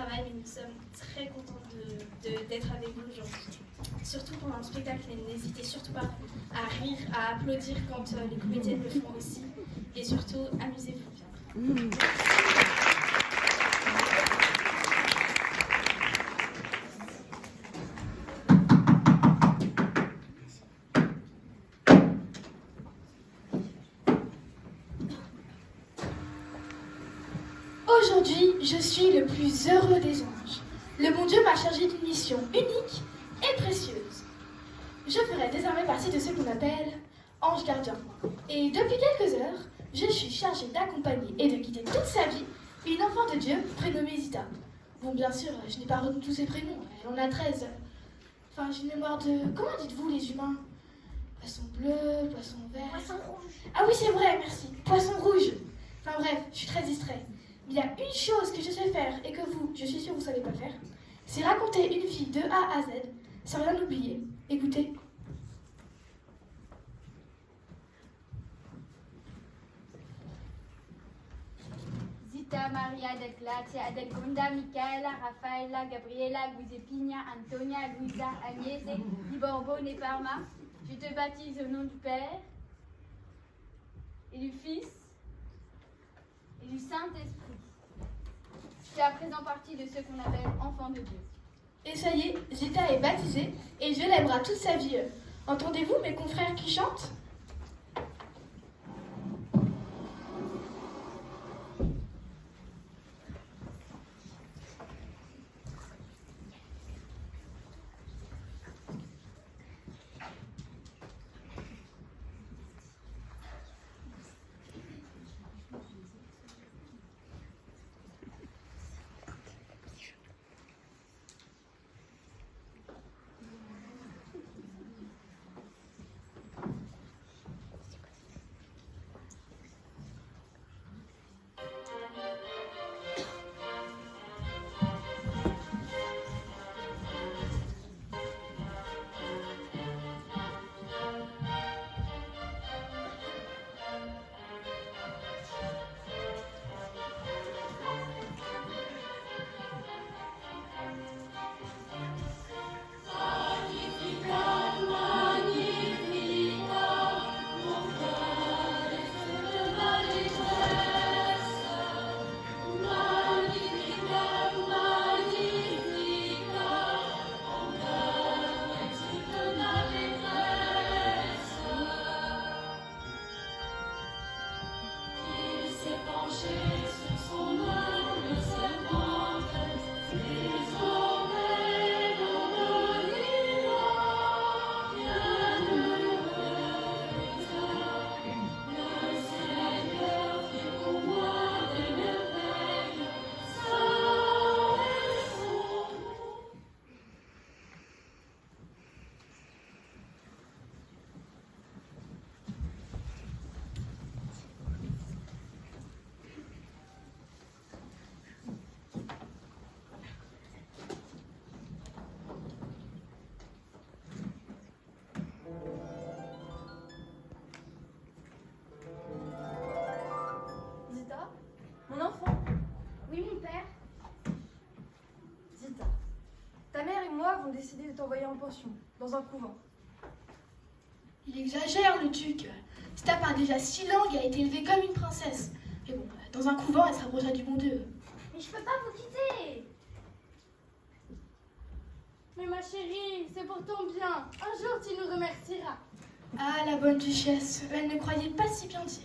travail, mais nous sommes très contents d'être avec vous aujourd'hui. Surtout pendant le spectacle, n'hésitez surtout pas à rire, à applaudir quand les comédiennes le font aussi. Et surtout, amusez-vous bien. Aujourd'hui, je suis le plus heureux des anges. Le bon Dieu m'a chargé d'une mission unique et précieuse. Je ferai désormais partie de ceux qu'on appelle anges gardiens. Et depuis quelques heures, je suis chargée d'accompagner et de guider toute sa vie une enfant de Dieu prénommée Zita. Bon, bien sûr, je n'ai pas retenu tous ses prénoms, elle en a 13. Enfin, j'ai une mémoire de... Comment dites-vous les humains? Poisson bleu, poisson vert... Poisson rouge. Ah oui, c'est vrai, merci. Poisson rouge. Enfin bref, je suis très distrait. Il y a une chose que je sais faire et que vous, je suis sûre, vous ne savez pas faire. C'est raconter une vie de A à Z, sans rien oublier. Écoutez. Zita, Maria, del Glacia, Adelgonda, Micaela, Rafaela, Gabriela, Giuseppina, Antonia, Luisa, Agnese, Di Borbone et Parma. Je te baptise au nom du Père et du Fils et du Saint-Esprit. Tu es à présent partie de ceux qu'on appelle enfants de Dieu. Et ça y est, Zita est baptisée et Dieu l'aimera toute sa vie. Entendez-vous mes confrères qui chantent? Décidé de t'envoyer en pension, dans un couvent. Il exagère, le duc. Zita parle déjà 6 langues et a été élevée comme une princesse. Mais bon, dans un couvent, elle se rapprochera du bon Dieu. Mais je peux pas vous quitter. Mais ma chérie, c'est pour ton bien. Un jour, tu nous remercieras. Ah, la bonne duchesse, elle ne croyait pas si bien dire.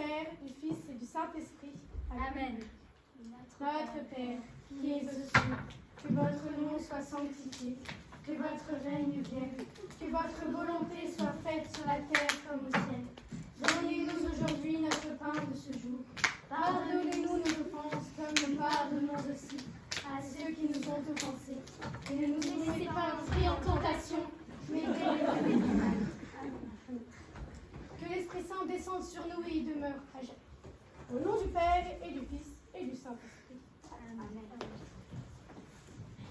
Père, du Fils et du Saint-Esprit. Amen. Notre Père, qui es aux cieux, que votre nom soit sanctifié, que votre règne vienne, que votre volonté soit faite sur la terre comme au ciel. Donnez-nous aujourd'hui notre pain de ce jour. Pardonnez-nous nos offenses comme nous pardonnons aussi à ceux qui nous ont offensés. Et ne nous laissez pas entrer en tentation, mais délivrez-nous du mal. Que l'Esprit Saint descende sur nous et y demeure à jamais. Au nom du Père et du Fils et du Saint-Esprit. Amen.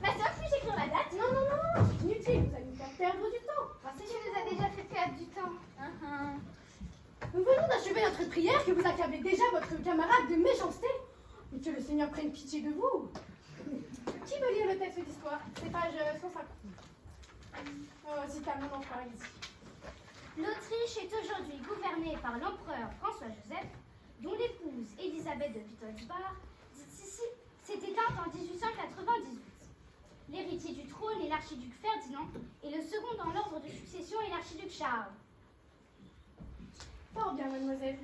Ma soeur, puis-je écrire la date? Non, non, non, c'est inutile, vous allez nous faire perdre du temps. Parce que tu nous as déjà fait perdre du temps. Nous venons d'achever notre prière que vous accablez déjà votre camarade de méchanceté. Et que le Seigneur prenne pitié de vous. Qui veut lire le texte d'histoire? C'est page 150. Zita, mon enfant, ici. L'Autriche est aujourd'hui gouvernée par l'empereur François-Joseph, dont l'épouse Élisabeth de Wittelsbach, dite ici, s'est éteinte en 1898. L'héritier du trône est l'archiduc Ferdinand, et le second dans l'ordre de succession est l'archiduc Charles. Fort bien, mademoiselle.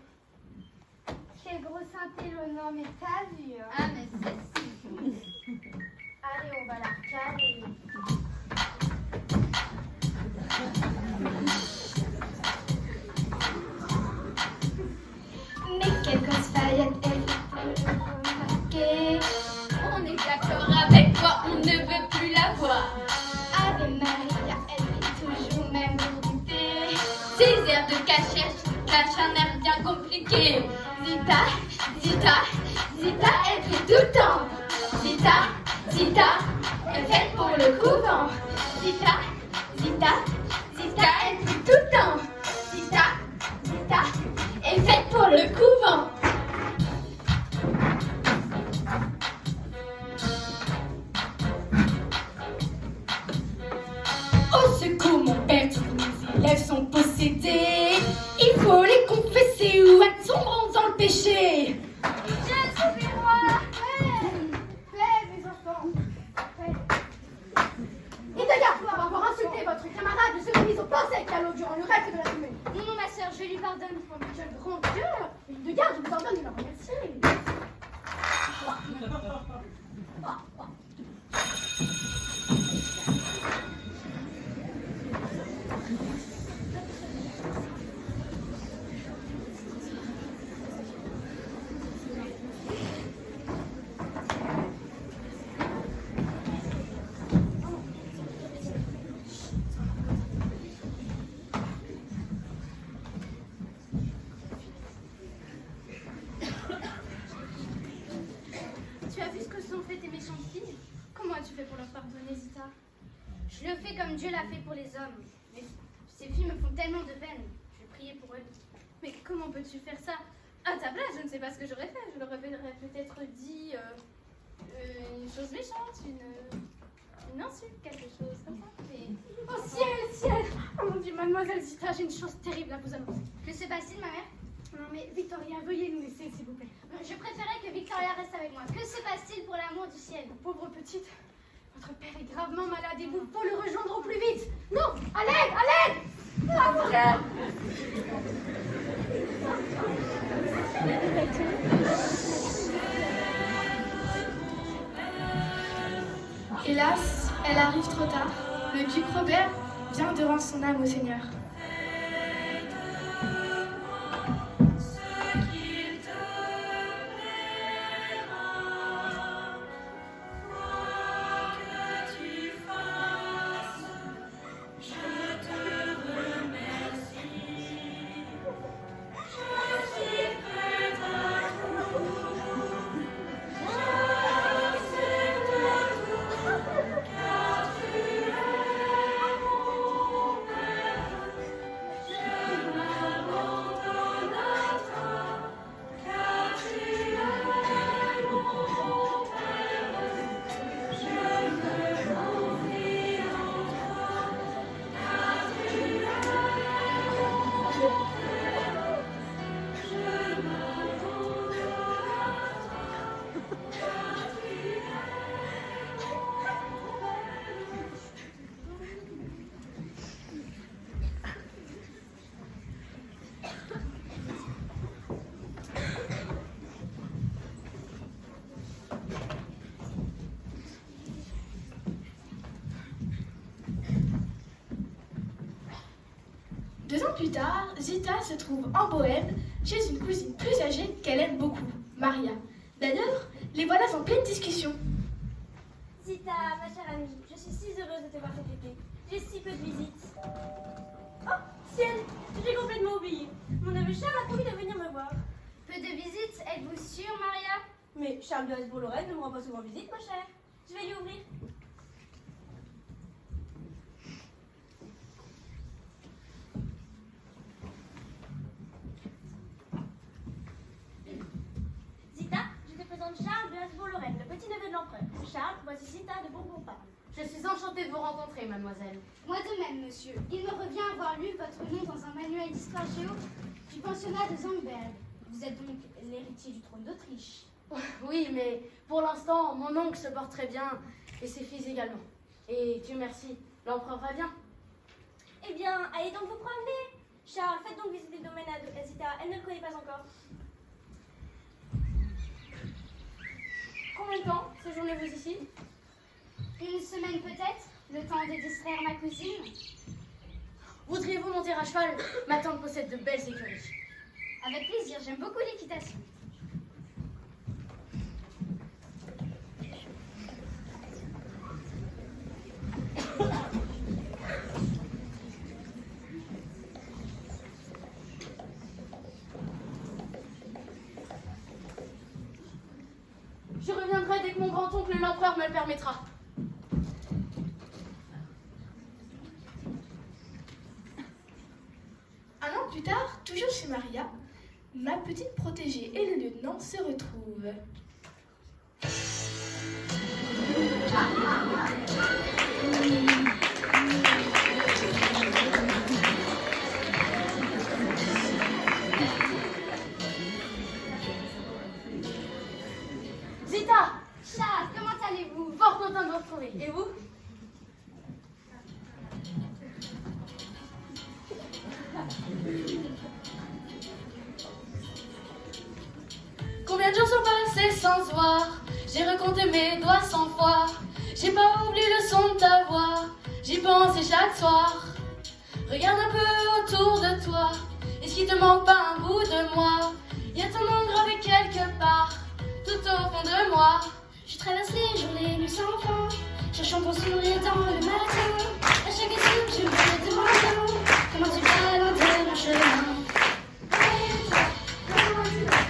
Quel gros synthé l'honneur, mais t'as vu, hein? Ah, mais c'est si. Allez, on va la recaler. Mais quelle grosse paillette, elle peut remarquer. On est d'accord avec toi, on ne veut plus la voir. Ave Maria, elle est toujours même goûter. Ces airs de cachette cachent un air bien compliqué. Zita, Zita, Zita, elle fait tout le temps. Zita, Zita, elle fait pour le couvent. Zita, Zita, Zita, elle fait tout le temps. Zita, Zita, elle fait pour le couvent. Au secours, mon père, tous mes élèves sont possédés. Il faut les confesser ou être sombrant dans le péché. Je suis roi. Paix, mes enfants. Paix. Et d'ailleurs, pour avoir insulté votre camarade, je serai mise au pensée qu'à l'eau durant le reste de la semaine. Non, non, ma soeur, je lui pardonne. Oh, mais quel grand cœur. Et de garde, je vous ordonne de la remercier. Tu as vu ce que sont fait tes méchantes filles? Comment as-tu fait pour leur pardonner, Zita? Je le fais comme Dieu l'a fait pour les hommes. Mais ces filles me font tellement de peine. Je vais prier pour elles. Mais comment peux-tu faire ça? À ta place, je ne sais pas ce que j'aurais fait. Je leur aurais peut-être dit une chose méchante, une insulte, quelque chose comme ça. Mais... Oh ciel, ciel. Oh mon Dieu, mademoiselle Zita, j'ai une chose terrible à vous annoncer. Que se passe-t-il, ma mère? Non mais Victoria, veuillez nous laisser, s'il vous plaît. Je préférais que Victoria reste avec moi. Que se passe-t-il pour l'amour du ciel? Pauvre petite, votre père est gravement malade et vous faut le rejoindre au plus vite. Non, à l'aide, à l'aide. Ah, mon Dieu. Hélas, elle arrive trop tard. Le duc Robert vient de rendre son âme au Seigneur. ans plus tard, Zita se trouve en Bohême, chez une cousine plus âgée qu'elle aime beaucoup, Maria. D'ailleurs, les voilà en pleine discussion. Zita, ma chère amie, je suis si heureuse de te voir cet été. J'ai si peu de visites. Oh, ciel, j'ai complètement oublié. Mon neveu Charles a promis de venir me voir. Peu de visites, êtes-vous sûre, Maria? Mais Charles de Hesbourg-Lorraine ne me rend pas souvent visite, ma chère. Je vais lui ouvrir. Zita, je te présente Charles de Hesbourg-Lorraine, le petit-neveu de l'empereur. Charles, voici Zita de Bourbon-Parme. Je suis enchantée de vous rencontrer, mademoiselle. Moi de même, monsieur. Il me revient avoir lu votre nom dans un manuel d'histoire géo du pensionnat de Zandberg. Vous êtes donc l'héritier du trône d'Autriche. Oui, mais pour l'instant, mon oncle se porte très bien et ses fils également. Et Dieu merci, l'empereur va bien. Eh bien, allez donc vous promener. Charles, faites donc visiter le domaine à Zita. Elle ne le connaît pas encore. Combien de temps séjournez-vous ici? Une semaine peut-être, le temps de distraire ma cousine. Voudriez-vous monter à cheval? Ma tante possède de belles écuries. Avec plaisir, j'aime beaucoup l'équitation. Je reviendrai dès que mon grand-oncle l'empereur me le permettra. Un an plus tard, toujours chez Maria, ma petite protégée et le lieutenant se retrouvent. Zita! Charles, comment allez-vous? Fort content de vous retrouver. Et vous? Combien de jours sont passés sans se voir? J'ai recompté mes doigts 100 fois. J'ai pas oublié le son de ta voix. J'y pensais chaque soir. Regarde un peu autour de toi. Est-ce qu'il te manque pas un bout de moi? Y a ton nom gravé quelque part, tout au fond de moi. Je traverse les jours, les nuits sans fin, cherchant ton sourire dans le matin. À chaque étape, je me demande comment tu vas dans mon chemin. Et toi, comment tu vas?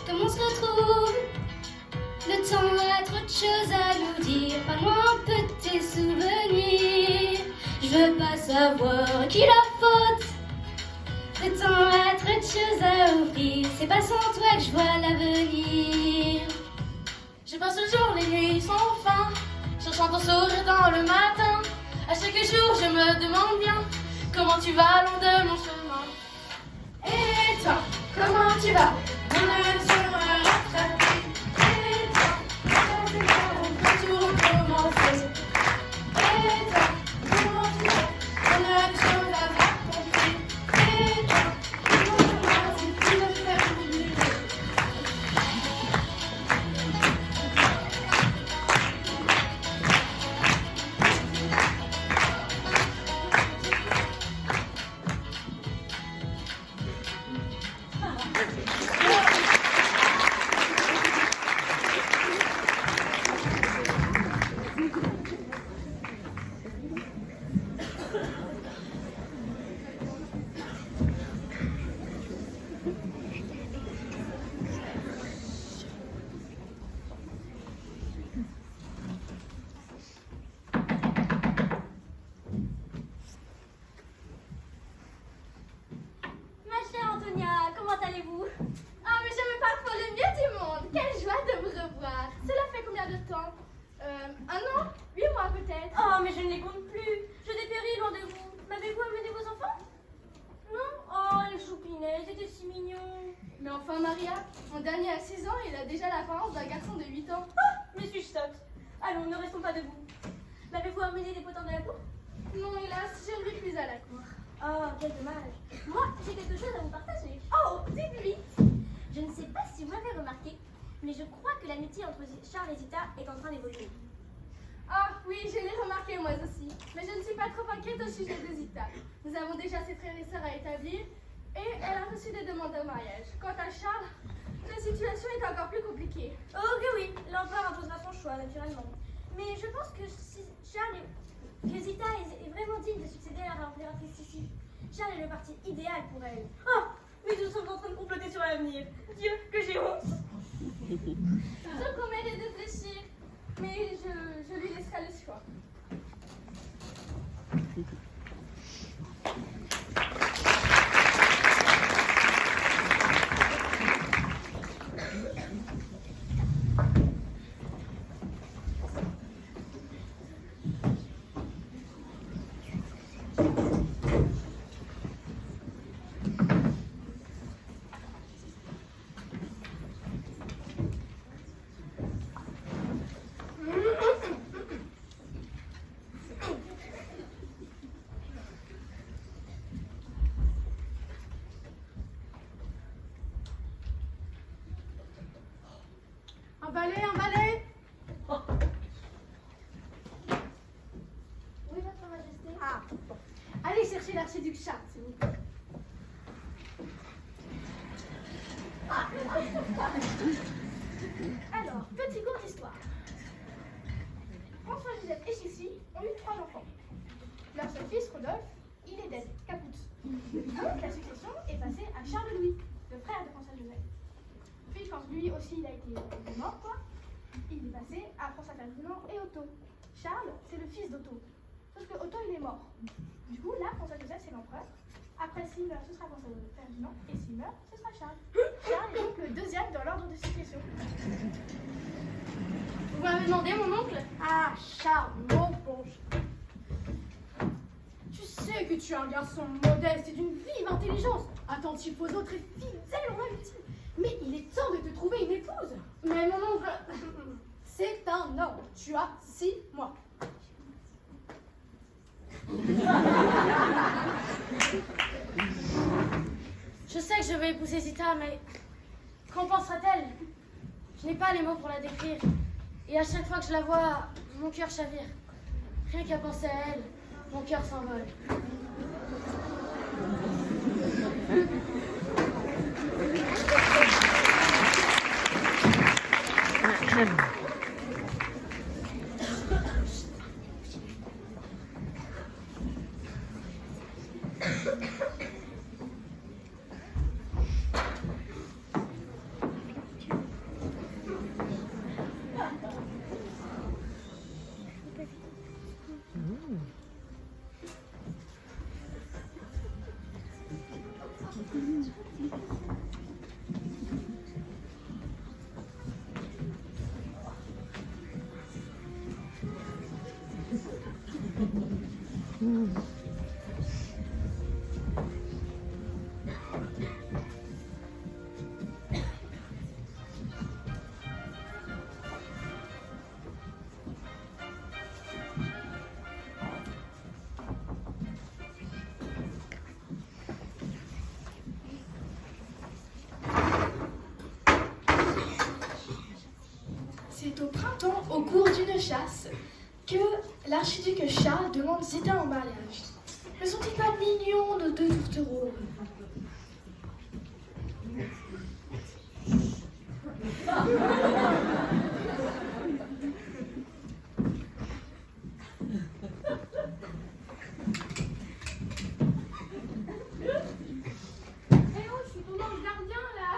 Comme on se retrouve, le temps a trop de choses à nous dire. Parle-moi un peu de tes souvenirs. Je veux pas savoir à qui la faute. Le temps a trop de choses à offrir. C'est pas sans toi que je vois l'avenir. Je passe le jour, les nuits sans fin, cherchant ton sourire dans le matin. À chaque jour, je me demande bien comment tu vas long de mon chemin. Et toi, comment tu vas? Mon âme sera rattrapée. Et toi, comment tu vas? On peut tout recommencer. Et toi, comment tu vas? On a des choses à raconter. Et toi, comment tu vas? Si tu veux faire oublier. Enfin, Maria, mon dernier a 6 ans et il a déjà l'apparence d'un garçon de 8 ans. Mais suis-je sotte? Allons, ne restons pas debout. L'avez-vous amené des potins de la cour? Non, hélas, je ne vis plus à la cour. Oh, quel dommage. Moi, j'ai quelque chose à vous partager. Oh, dites vite. Je ne sais pas si vous l'avez remarqué, mais je crois que l'amitié entre Charles et Zita est en train d'évoluer. Ah oui, je l'ai remarqué moi aussi. Mais je ne suis pas trop inquiète au sujet de Zita. Nous avons déjà ses frères et sœurs à établir et elle a reçu des demandes de mariage. Quant à Charles, la situation est encore plus compliquée. Oh que oui, l'empereur imposera son choix, naturellement. Mais je pense que si que Zita est vraiment digne de succéder à l'impératrice ici. Charles est le parti idéal pour elle. Oh, mais nous sommes en train de comploter sur l'avenir. Dieu, que j'ai honte. Je promets de réfléchir, mais je lui laisserai le choix. Un balai. Oui, votre majesté. Ah, bon. Allez chercher l'archiduc Charles, s'il vous plaît. Alors, petit cours d'histoire. François-Joseph et Sissi ont eu 3 enfants. Leur seul fils, Rodolphe, il est dead, caput. Donc la succession est passée à Charles-Louis, le frère de François-Joseph. Puis quand lui aussi il a été mort, quoi, il est passé à François-Ferdinand et Otto. Charles, c'est le fils d'Otto. Sauf que Otto, il est mort. Du coup, là, François-Joseph, c'est l'empereur. Après, s'il meurt, ce sera François-Ferdinand. Et s'il meurt, ce sera Charles. Charles est donc le deuxième dans l'ordre de succession. Vous m'avez demandé, mon oncle? Ah, Charles, mon bon Charles. Tu sais que tu es un garçon modeste et d'une vive intelligence, attentif aux autres et fidèle en amitié. Mais il est temps de te trouver une épouse. Mais mon oncle... C'est un ordre. Tu as 6 mois. Je sais que je vais épouser Zita, mais qu'en pensera-t-elle? Je n'ai pas les mots pour la décrire. Et à chaque fois que je la vois, mon cœur chavire. Rien qu'à penser à elle, mon cœur s'envole. C'est au printemps, au cours d'une chasse, que l'archiduc Charles demande Zita en mariage. Ne sont-ils pas mignons, nos 2 tourtereaux? Eh oh, je suis ton ange gardien là.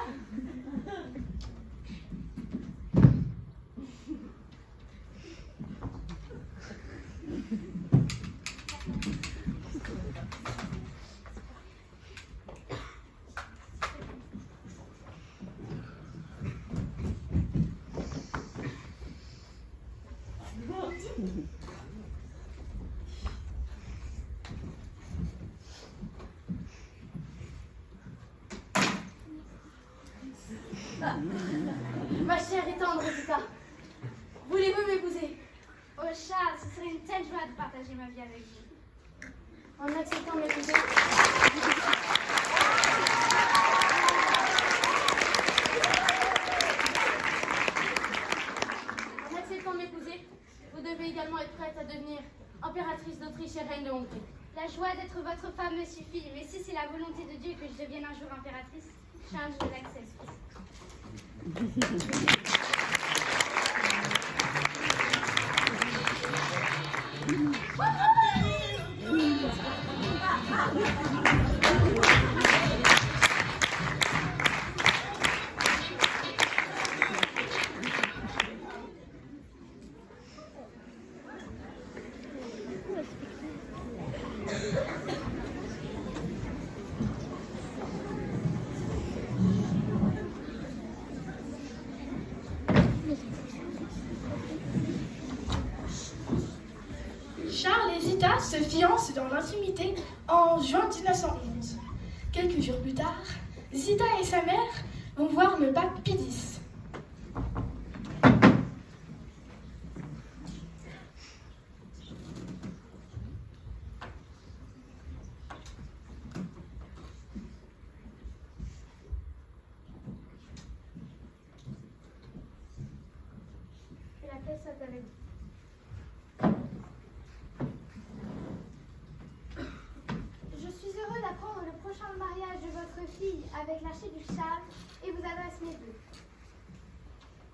Charles, ce serait une telle joie de partager ma vie avec vous. En acceptant m'épouser, vous devez également être prête à devenir impératrice d'Autriche et reine de Hongrie. La joie d'être votre femme me suffit, mais si c'est la volonté de Dieu que je devienne un jour impératrice, Charles, je l'accepte. Charles et Zita se fiancent dans l'intimité en juin 1911. Quelques jours plus tard, Zita et sa mère vont voir le pape Pie X. Que la paix soit avec vous. Je suis heureux d'apprendre le prochain mariage de votre fille avec l'archiduc Charles et vous adresse mes vœux.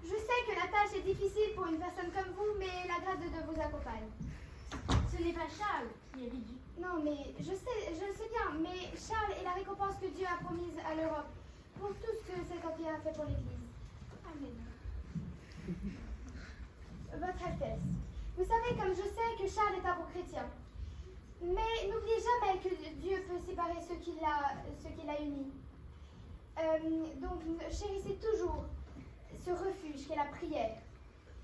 Je sais que la tâche est difficile pour une personne comme vous, mais la grâce de Dieu vous accompagne. Ce n'est pas Charles qui est ridique. Non, mais je le sais bien, mais Charles est la récompense que Dieu a promise à l'Europe pour tout ce que cet empire a fait pour l'Église. Amen. Votre Altesse, vous savez comme je sais que Charles est un bon chrétien. Mais n'oubliez jamais que Dieu peut séparer ceux qu'il a unis. Donc chérissez toujours ce refuge qu'est la prière.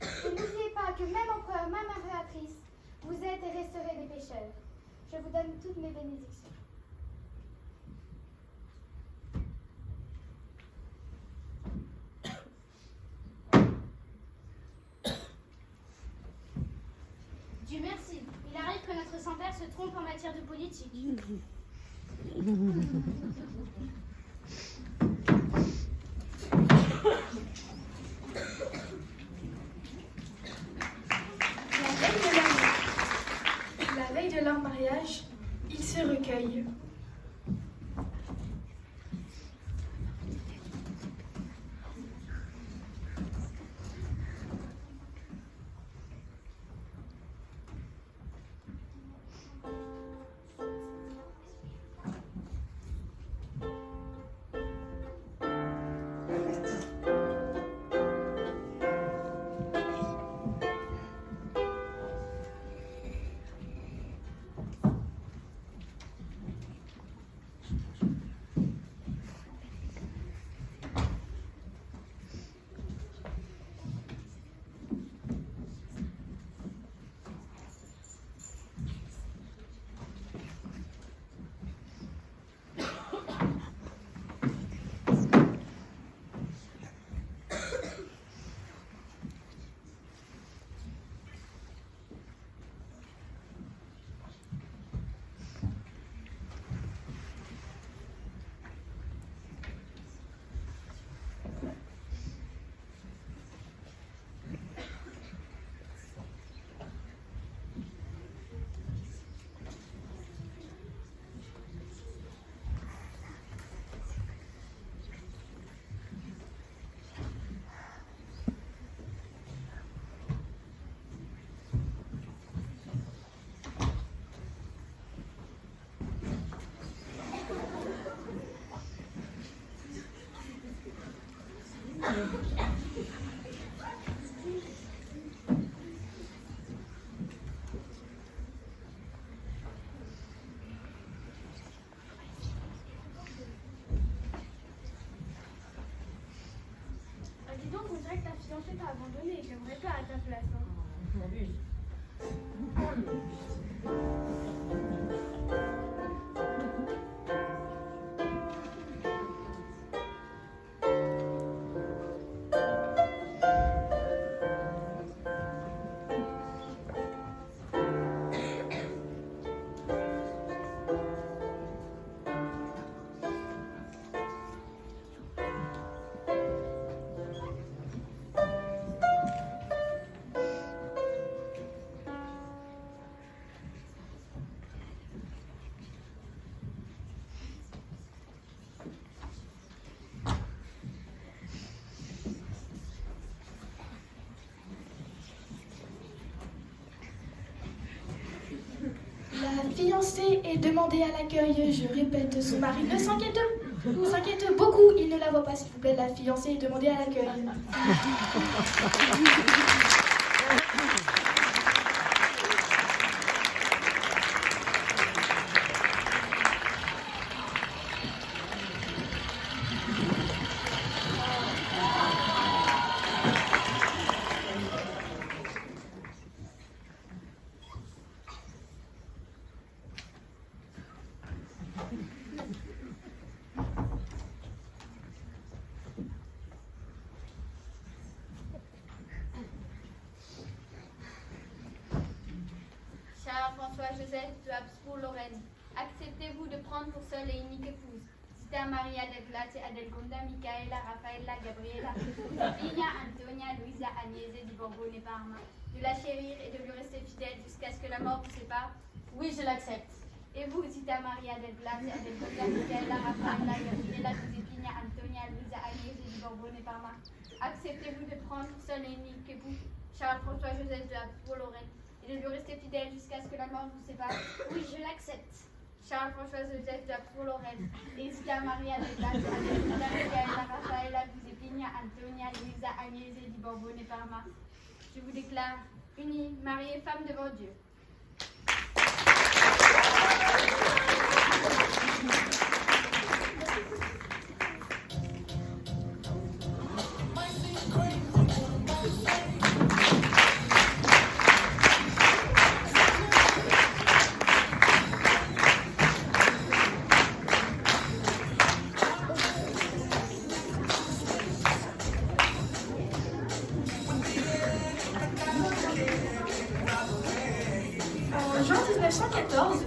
Et n'oubliez pas que même empereur, même impératrice, vous êtes et resterez des pécheurs. Je vous donne toutes mes bénédictions. Dieu merci. Il arrive que notre Saint-Père se trompe en matière de politique. La veille de leur mariage, ils se recueillent. Dis donc, on dirait que ta fiancée t'a abandonné. J'aimerais pas à ta place. Hein. La fiancée est demandée à l'accueil. Je répète, son mari ne s'inquiète beaucoup. Il ne la voit pas, s'il vous plaît. La fiancée est demandée à l'accueil. François-Joseph de Habsbourg-Lorraine, acceptez-vous de prendre pour seule et unique épouse Zita Maria del Glace, Adelgonda, Micaela, Raffaella, Gabriela, Josefina, Antonia, Luisa, Agnese di Borbone Parma, de la chérir et de lui rester fidèle jusqu'à ce que la mort vous sépare? Oui, je l'accepte. Et vous, Zita Maria del Glace, Adelgonda, Micaela, Raffaella, Gabriela, Josefina, Antonia, Luisa, Agnese di Borbone Parma, acceptez-vous de prendre pour seule et unique épouse Charles-François-Joseph de Habsbourg-Lorraine et de lui rester fidèle jusqu'à ce que la mort vous sépare? Oui, je l'accepte. Charles-François-Joseph de Habsbourg-Lorraine et Zita Maria del Glace, Adelgonda, Micaela, Raffaella, Giuseppina, Antonia, Luisa, Agnese di Borbone Parma. Je vous déclare unis, mariés, femmes devant Dieu. En juin 1914,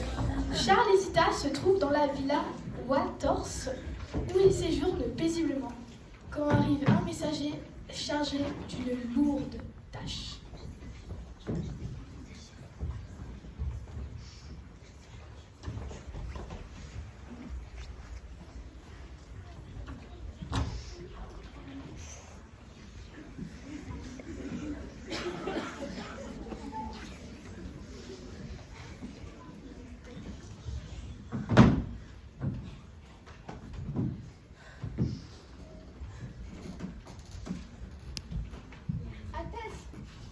Charles et Zita se trouvent dans la villa Wators où ils séjournent paisiblement quand arrive un messager chargé d'une lourde tâche.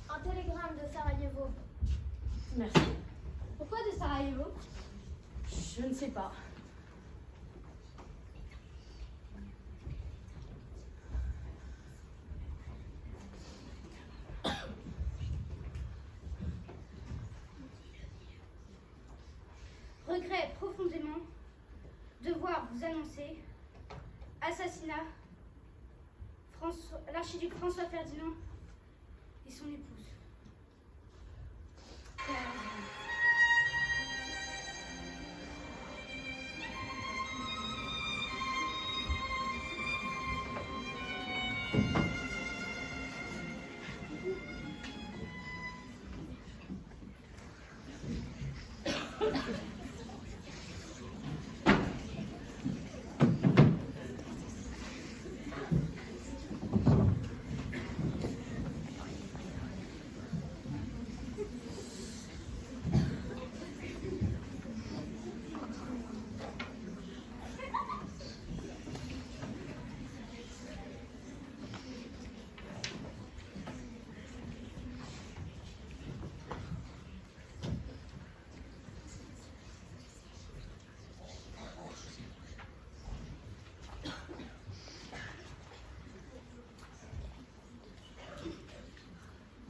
Un télégramme de Sarajevo. Merci. Pourquoi de Sarajevo? Je ne sais pas. Regrette profondément de voir vous annoncer assassinat l'archiduc François Ferdinand et son épouse.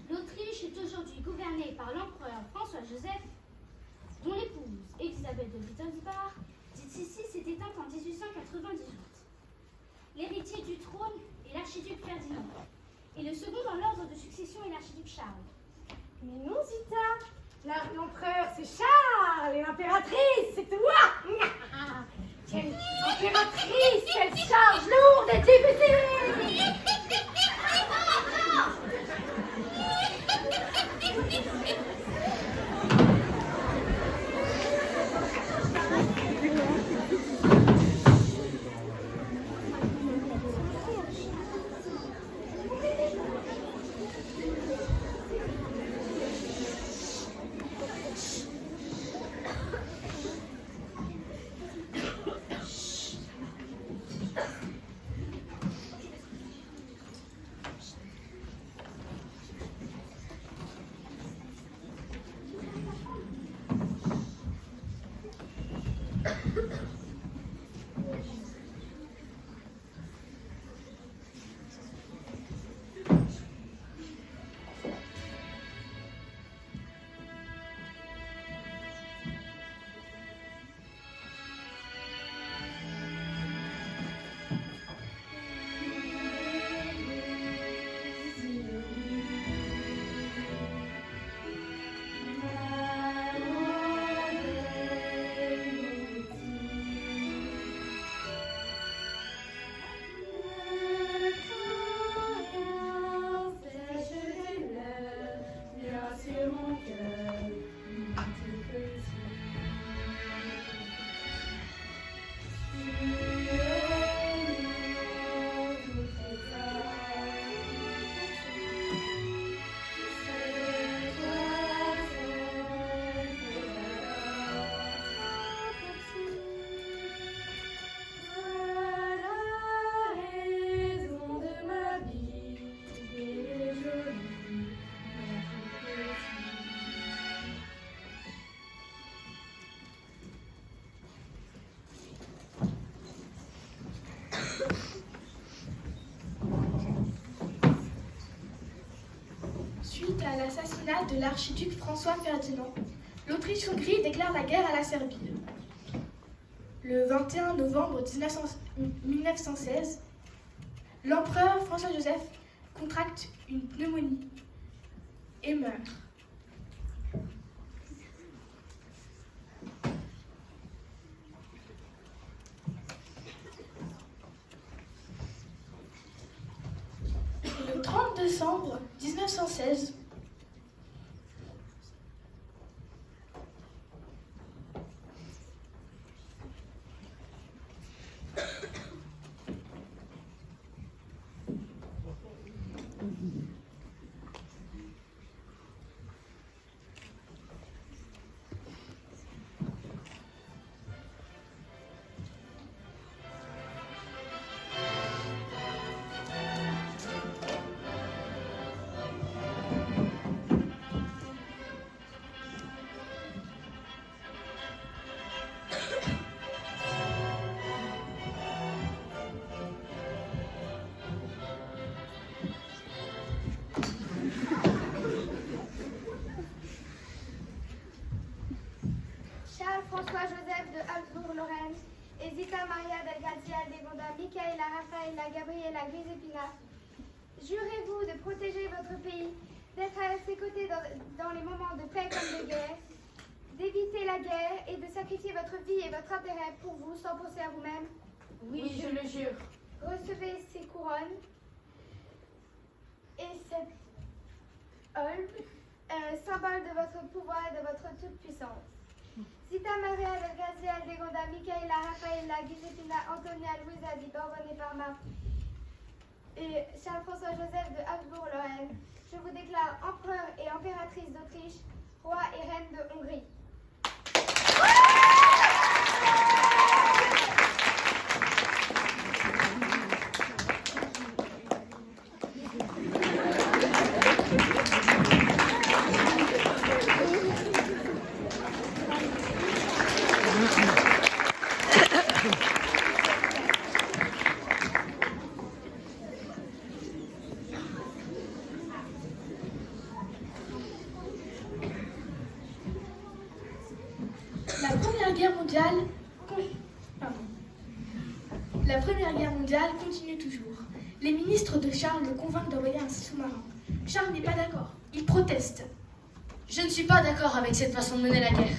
L'Autriche est aujourd'hui gouvernée par l'empereur François-Joseph, dont l'épouse Elisabeth de Wittelsbach, dite Sissi, s'est éteinte en 1898. L'héritier du trône est l'archiduc Ferdinand, et le second dans l'ordre de succession est l'archiduc Charles. Mais non, Zita. L'empereur, c'est Charles, et l'impératrice, c'est toi. Quelle impératrice, quelle charge lourde et difficile. suite à l'assassinat de l'archiduc François Ferdinand, l'Autriche-Hongrie déclare la guerre à la Serbie. Le 21 novembre 1916, l'empereur François-Joseph contracte une pneumonie et meurt. Le 30 décembre 1916, François-Joseph de Habsbourg-Lorraine, Zita Maria del Grazia Aldegonda, Michaela, Rafaela, Gabriela, Giuseppina, jurez-vous de protéger votre pays, d'être à ses côtés dans les moments de paix comme de guerre, d'éviter la guerre et de sacrifier votre vie et votre intérêt pour vous sans penser à vous-même? Oui, je le jure. Recevez ces couronnes et cette olme, symbole de votre pouvoir et de votre toute-puissance. Zita Maria del Grazia Aldegonda, Michaela, Rafaela, Giuseppina, Antonia, Luisa di Borbone et Parma et Charles-François-Joseph de Habsbourg-Lorraine, je vous déclare empereur et impératrice d'Autriche, roi et reine de Hongrie. La Première Guerre mondiale continue toujours. Les ministres de Charles le convainquent d'envoyer un sous-marin. Charles n'est pas d'accord. Il proteste. Je ne suis pas d'accord avec cette façon de mener la guerre.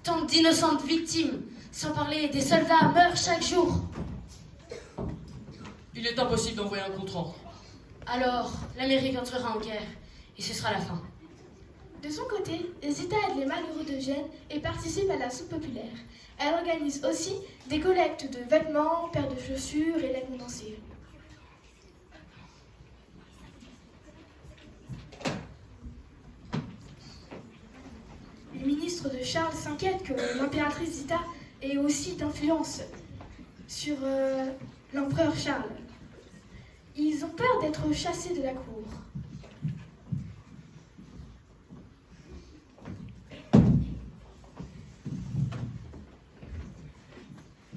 Tant d'innocentes victimes, sans parler des soldats, meurent chaque jour. Il est impossible d'envoyer un contrat. Alors, l'Amérique entrera en guerre, et ce sera la fin. De son côté, Zita aide les malheureux de Gênes et participe à la soupe populaire. Elle organise aussi des collectes de vêtements, paires de chaussures et lait condensé. Les ministres de Charles s'inquiètent que l'impératrice Zita ait aussi d'influence sur l'empereur Charles. Ils ont peur d'être chassés de la cour.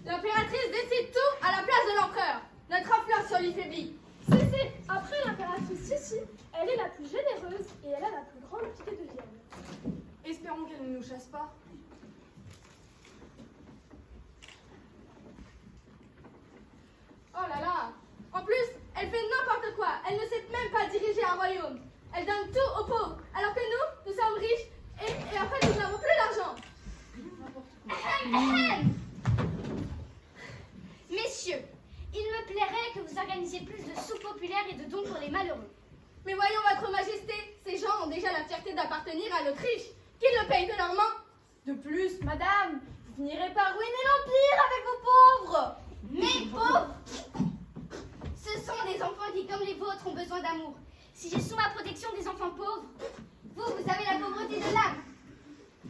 L'impératrice décide tout à la place de l'empereur. Notre influence sur lui faiblit. C'est. Après l'impératrice Sissi, elle est la plus généreuse et elle a la plus grande pitié de Vienne. Espérons qu'elle ne nous chasse pas. Oh là là. En plus, elle fait n'importe quoi. Elle ne sait même pas diriger un royaume. Elle donne tout aux pauvres, alors que nous sommes riches et en fait, nous n'avons plus d'argent. Messieurs, il me plairait que vous organisiez plus de soupes populaires et de dons pour les malheureux. Mais voyons, votre majesté, ces gens ont déjà la fierté d'appartenir à l'Autriche. Qu'ils le payent de leurs mains. De plus, madame, vous finirez par ruiner l'Empire avec vos pauvres. Mes pauvres! Ce sont des enfants qui, comme les vôtres, ont besoin d'amour. Si j'ai sous ma protection des enfants pauvres, vous avez la pauvreté de l'âme.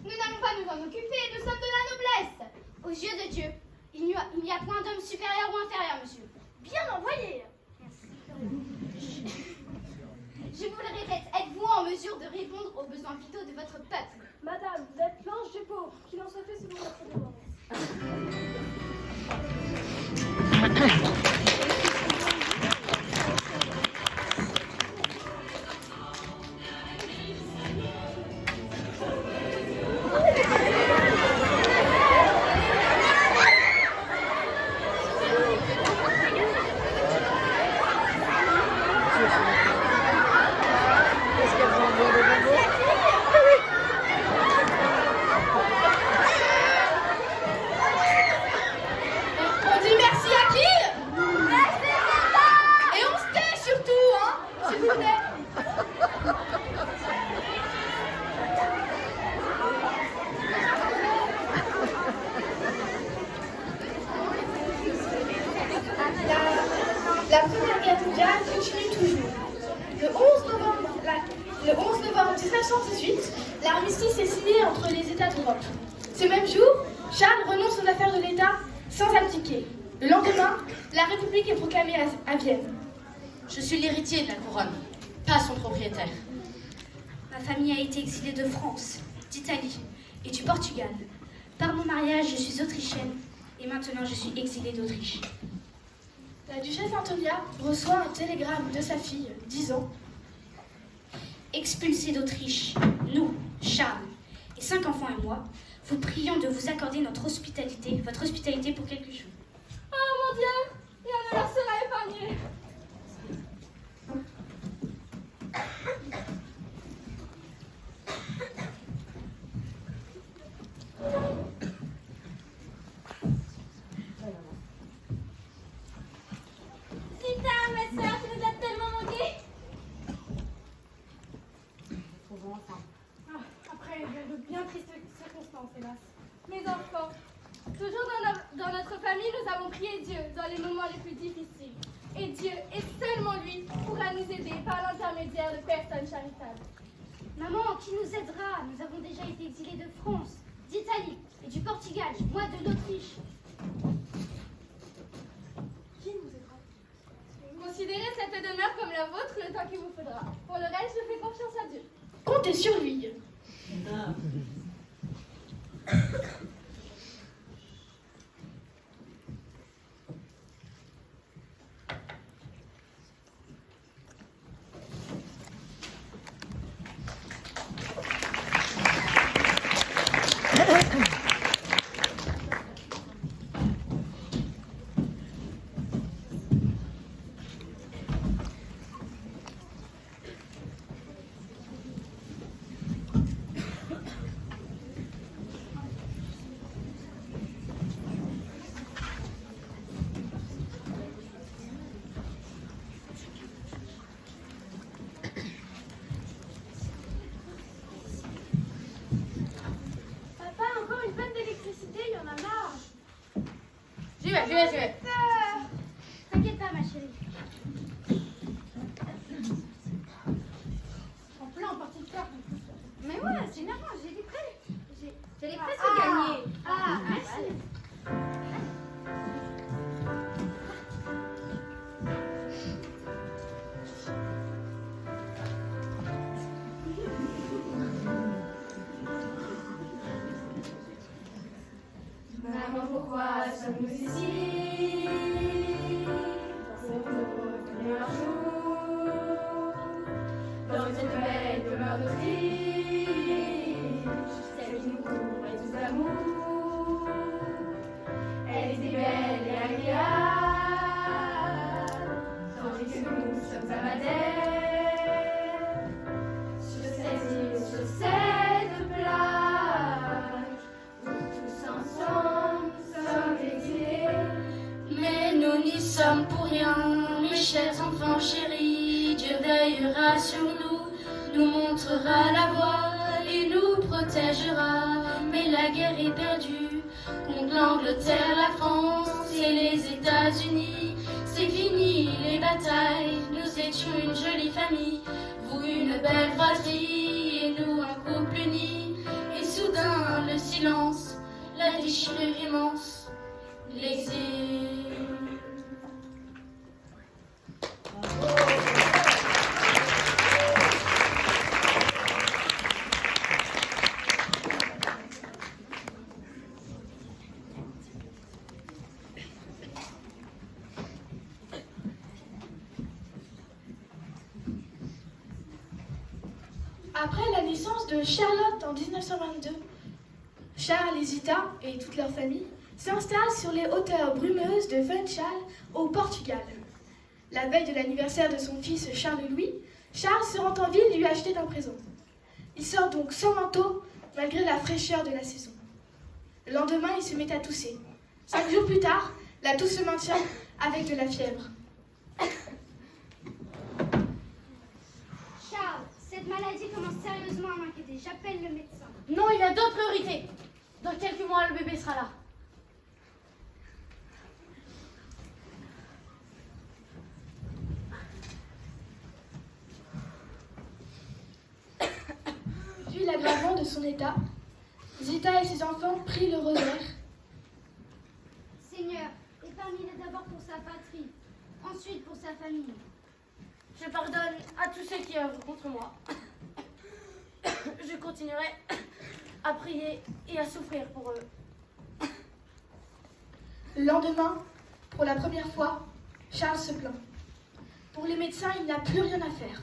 Nous n'allons pas nous en occuper, nous sommes de la noblesse. Aux yeux de Dieu, il n'y a point d'homme supérieur ou inférieur, monsieur. Bien envoyé. Je vous le répète, êtes-vous en mesure de répondre aux besoins vitaux de votre peuple? Madame, vous êtes l'ange des pauvres, qu'il en soit fait selon votre demande. continue toujours. Le 11 novembre 1918, l'armistice est signé entre les États d'Europe. Ce même jour, Charles renonce aux affaires de l'État sans abdiquer. Le lendemain, la République est proclamée à Vienne. Je suis l'héritier de la couronne, pas son propriétaire. Ma famille a été exilée de France, d'Italie et du Portugal. Par mon mariage, je suis autrichienne et maintenant je suis exilée d'Autriche. La duchesse Antonia reçoit un télégramme de sa fille disant « Expulsés d'Autriche, nous, Charles, et 5 enfants et moi, vous prions de vous accorder votre hospitalité pour quelques jours. » Oh mon Dieu, rien ne leur sera épargné. Zita, ma soeur, tu nous as tellement manqué. Après de bien tristes circonstances, hélas. Mes enfants, toujours dans notre famille, nous avons prié Dieu dans les moments les plus difficiles. Et Dieu, et seulement lui, pourra nous aider par l'intermédiaire de personnes charitables. Maman, qui nous aidera? Nous avons déjà été exilés de France, d'Italie et du Portugal, moi de l'Autriche. Qui nous aidera? Considérez cette demeure comme la vôtre le temps qu'il vous faudra. Pour le reste, je fais confiance à Dieu. Comptez sur lui. Papa, encore une panne d'électricité, il y en a marre. J'y vais. T'inquiète pas, ma chérie. En plein en partie de cœur. Mais ouais, c'est normal, j'ai les prêts. J'ai les prêts Ah. gagnés. Ah, merci. Maman, pourquoi sommes-nous ici? Pour nous retrouver un jour dans cette belle demeure d'Autriche, celle qui nous couvrait tous d'amour. Elle était belle et agréable, tandis que nous sommes à Madère, sur cette île, sur cette plage, où tous ensemble sommes exilés. Mais nous n'y sommes pour rien, mes chers enfants chéris. Dieu veillera sur nous, nous montrera la voie et nous protégera. Mais la guerre est perdue contre l'Angleterre, la France et les États-Unis. C'est fini les batailles, nous étions une jolie famille, vous une belle fratrie et nous un couple uni. Et soudain le silence, la déchirure immense, l'exil. Après la naissance de Charlotte en 1922, Charles et Zita et toute leur famille s'installent sur les hauteurs brumeuses de Funchal au Portugal. La veille de l'anniversaire de son fils Charles-Louis, Charles se rend en ville lui acheter un présent. Il sort donc sans manteau malgré la fraîcheur de la saison. Le lendemain, il se met à tousser. 5 jours plus tard, la toux se maintient avec de la fièvre. Charles, cette maladie commence sérieusement à m'inquiéter. J'appelle le médecin. Non, il a d'autres priorités. Dans quelques mois, le bébé sera là. l'aggravement de son état, Zita et ses enfants prient le rosaire. Seigneur, épargne-le d'abord pour sa patrie, ensuite pour sa famille. Je pardonne à tous ceux qui œuvrent contre moi. Je continuerai à prier et à souffrir pour eux. Le lendemain, pour la première fois, Charles se plaint. Pour les médecins, il n'a plus rien à faire.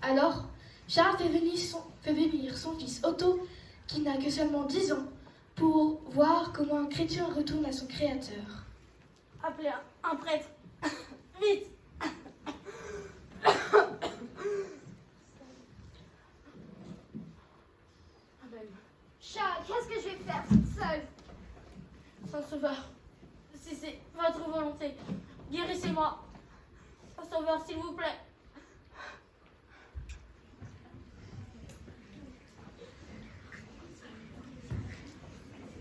Alors, Charles fait venir son fils Otto, qui n'a que seulement 10 ans, pour voir comment un chrétien retourne à son Créateur. Appelez un prêtre. Vite. Charles, qu'est-ce que je vais faire toute seule? Saint-Sauveur, si c'est votre volonté, guérissez-moi. Saint-Sauveur, s'il vous plaît.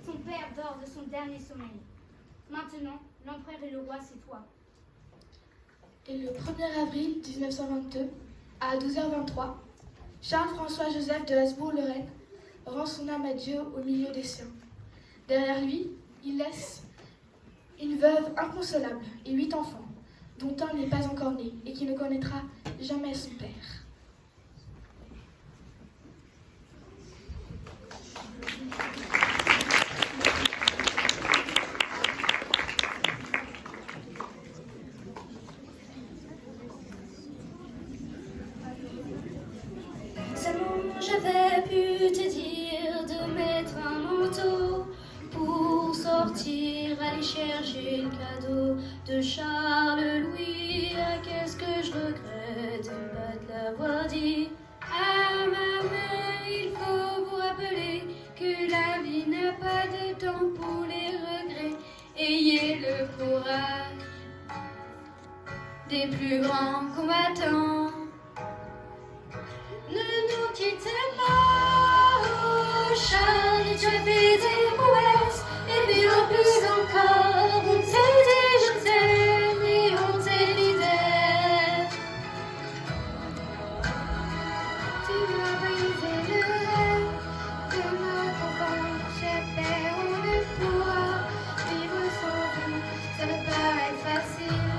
Son père dort de son dernier sommeil. Maintenant, l'empereur et le roi, c'est toi. Et le 1er avril 1922, à 12h23, Charles-François-Joseph de Habsbourg-Lorraine rend son âme à Dieu au milieu des siens. Derrière lui, il laisse une veuve inconsolable et 8 enfants, dont un n'est pas encore né et qui ne connaîtra jamais son père. Seulement j'avais pu te dire de mettre un manteau pour sortir, aller chercher le cadeau de Charles-Louis. Ah, qu'est-ce que je regrette de ne pas te l'avoir dit. À ma mère, il faut vous rappeler que la vie n'a pas de temps pour les regrets. Ayez le courage des plus grands combattants. Ne nous quittez pas, oh Charles, tu as fait des prouesses, et bien plus encore, on t'a dit je t'aime et on t'est fidèle. Tu m'as brisé le rêve de notre enfant, j'espère on ne pourra vivre sans vous. Ça ne paraît être facile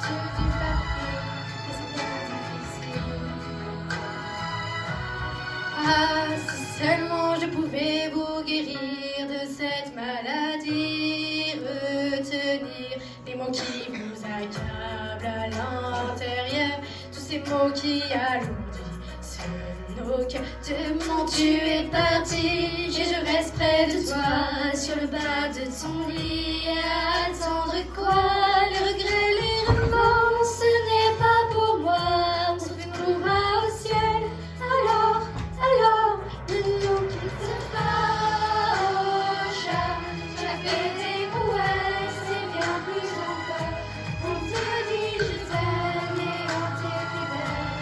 sur du papier, mais c'est bien difficile. Ah, si seulement je pouvais vous guérir de cette maladie, retenir les mots qui vous accablent à l'intérieur, tous ces mots qui alourdissent nos cœurs. Demain tu es parti, et je reste près de toi, sur le bas de ton lit, à attendre quoi? Les regrets, les remords, ce n'est pas pour moi, on se trouvera au ciel. Alors, ne nous quitte pas, oh Charles, tu as fait des prouesses et bien plus encore. On te dit je t'aime et on t'est fidèle.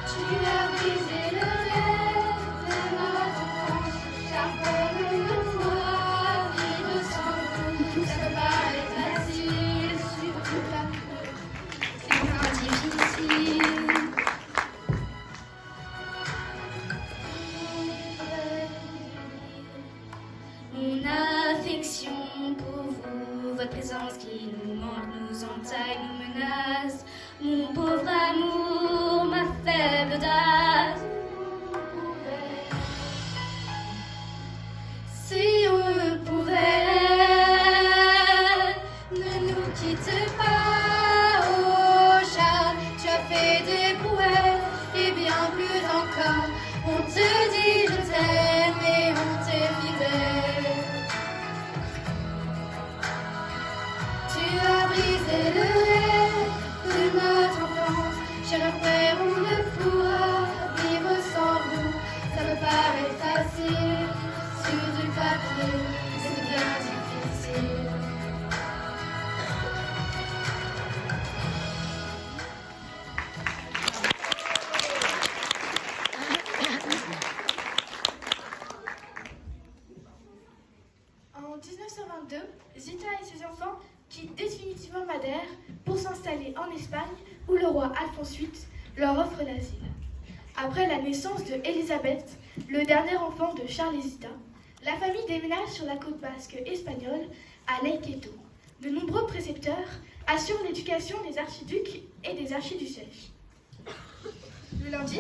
Tu as brisé le rêve de notre enfance, Charles, comme moi, vivre sans vous, ça peut pas être facile, surtout pas plus, c'est bien difficile. Mon affection pour vous, votre présence qui nous manque, nous entaille, nous menace. Mon pauvre amour, ma faible audace. Si on pouvait, ne nous quitte pas, oh Charles, tu as fait des prouesses et bien plus encore. On te dit je t'aime et on t'est fidèle. Tu as brisé le rêve de notre enfance, cher frère, on ne pourra vivre sans vous. Ça me paraît facile sur du papier, c'est bien difficile. En 1922, Zita et ses enfants quittent définitivement Madère pour s'installer en Espagne où le roi Alphonse VIII leur offre l'asile. Après la naissance de Elisabeth, le dernier enfant de Charles et Zita, la famille déménage sur la côte basque espagnole à Leiketo. De nombreux précepteurs assurent l'éducation des archiducs et des archiduchesses. Le lundi,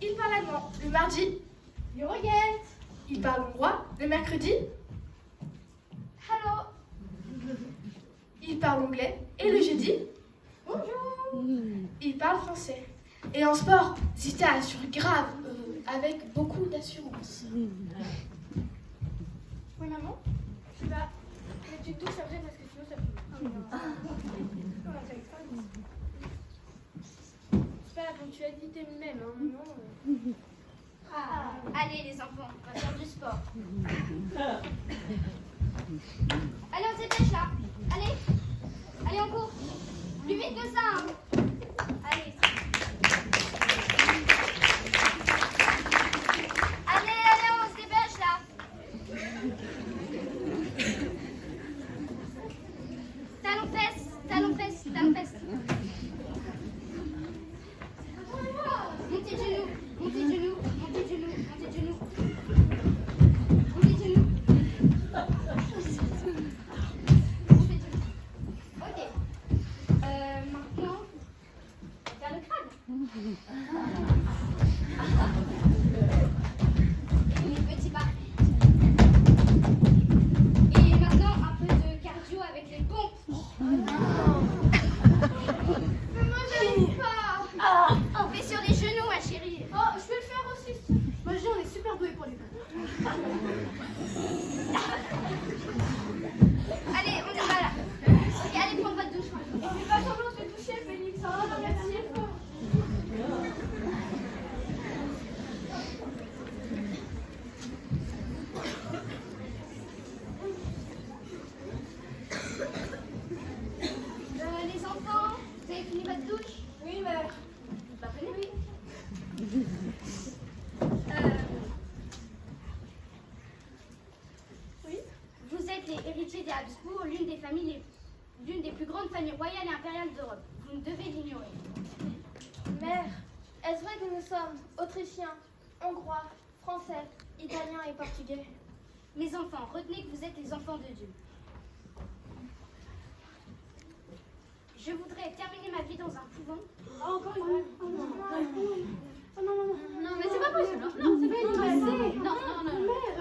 il parle allemand. Le mardi, il parle hongrois. Le mercredi, Hello. il parle anglais. Et le jeudi, il parle français. Et en sport, Zita assure grave, avec beaucoup d'assurance. Oui, maman? Tu vas. Mais tu te touches après parce que sinon ça c'est pas la ponctualité même, hein, maman. Allez les enfants, on va faire du sport. Allez, on se dépêche là. Allez, on court. Plus vite que ça. Hein. Allez. Allez, on se dépêche là. Talons fesses. Montez de genoux. Ok. Maintenant, on va faire le crâne. Les petits pas. Et maintenant, un peu de cardio avec les pompes. Mais moi j'arrive pas. On fait sur les genoux, ma chérie. Oh, je vais le faire aussi. Moi on est super doués pour les pompes. Allez, on y va là. Et allez prendre votre douche. Fais pas semblant de te toucher, Félix. Oh, non, merci. Les enfants, vous avez fini votre douche? Oui, mère. Bah, venez, oui. Oui. Vous êtes les héritiers des Habsbourg, l'une des plus grandes familles royales et impériales d'Europe. Vous ne devez l'ignorer. Mère, est-ce vrai que nous sommes autrichiens, hongrois, français, italiens et portugais? Mes enfants, retenez que vous êtes les enfants de Dieu. Je voudrais terminer ma vie dans un couvent. Oh, encore une fois. Oh non. Oh non. Non, mais c'est pas possible. Non, c'est pas possible. Non,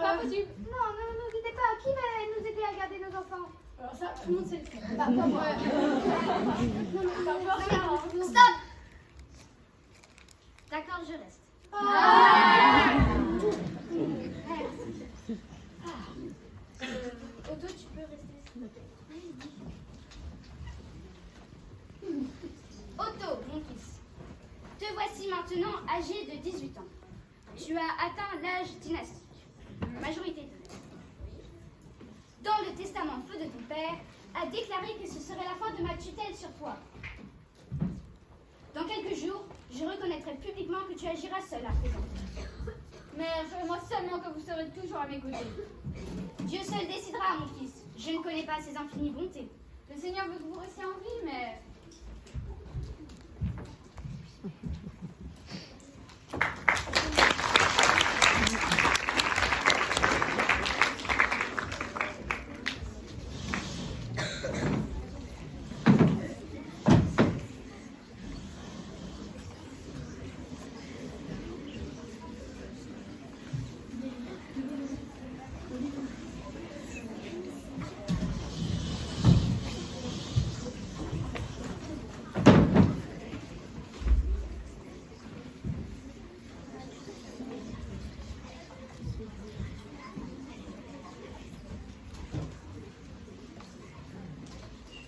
Pas possible. Non, ne nous quittez pas. Qui va nous aider à garder nos enfants? Alors ça, tout le monde sait le faire. Pas moi. Stop. D'accord, je reste. Otto, tu peux rester s'il te plaît. Otto, mon fils, te voici maintenant âgé de 18 ans. Tu as atteint l'âge dynastique, majorité d'âge. Dans le testament feu de ton père, a déclaré que ce serait la fin de ma tutelle sur toi. Dans quelques jours, je reconnaîtrai publiquement que tu agiras seul à présent. Mère, jurez-moi seulement que vous serez toujours à mes côtés. Dieu seul décidera, mon fils. Je ne connais pas ses infinies bontés. Le Seigneur veut que vous restiez en vie, mais...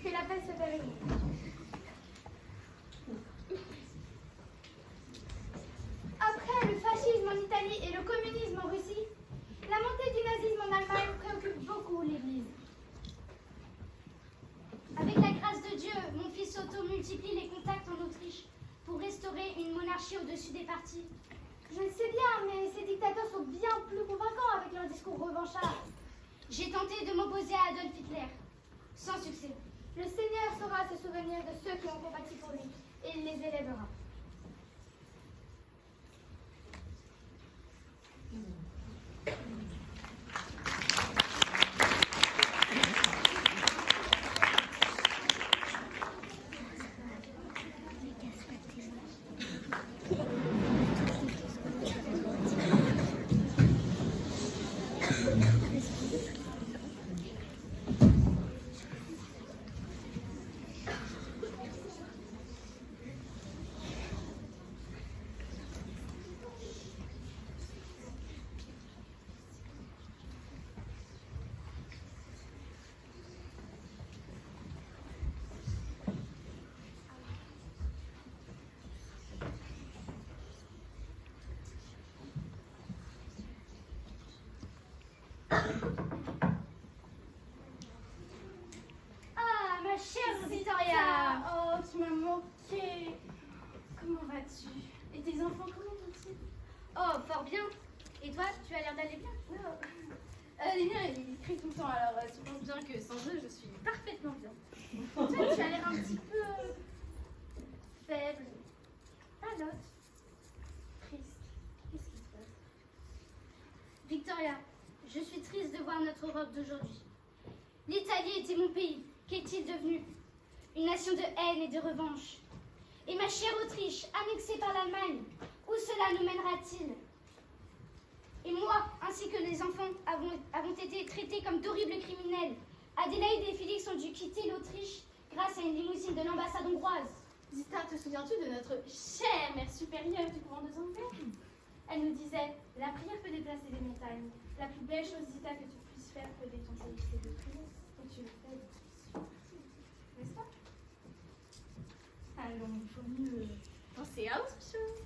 Que la paix soit avec vous. Après le fascisme en Italie et le communisme en Russie, la montée du nazisme en Allemagne préoccupe beaucoup l'Église. Avec la grâce de Dieu, mon fils Otto multiplie les contacts en Autriche pour restaurer une monarchie au-dessus des partis. Je le sais bien, mais ces dictateurs sont bien plus convaincants avec leurs discours revanchards. J'ai tenté de m'opposer à Adolf Hitler, sans succès. Le Seigneur saura se souvenir de ceux qui ont combattu pour lui, et il les élèvera. vas-tu? Et tes enfants, comment vont-ils? Oh, fort bien. Et toi, tu as l'air d'aller bien? Les miens, ils crient tout le temps, alors tu penses bien que sans eux, je suis parfaitement bien. Toi, tu as l'air un petit peu faible. Palote. Triste. Qu'est-ce qui se passe? Victoria, je suis triste de voir notre Europe d'aujourd'hui. L'Italie était mon pays. Qu'est-il devenu? Une nation de haine et de revanche. Et ma chère Autriche, annexée par l'Allemagne, où cela nous mènera-t-il? Et moi, ainsi que les enfants, avons été traités comme d'horribles criminels. Adélaïde et Félix ont dû quitter l'Autriche grâce à une limousine de l'ambassade hongroise. Zita, te souviens-tu de notre chère mère supérieure du couvent de Zambert? Elle nous disait, la prière peut déplacer des montagnes. La plus belle chose, Zita, que tu puisses faire pour aider ton pays, c'est de prier. Et tu le fais, n'est-ce pas? Allons, il faut mieux penser à autre chose.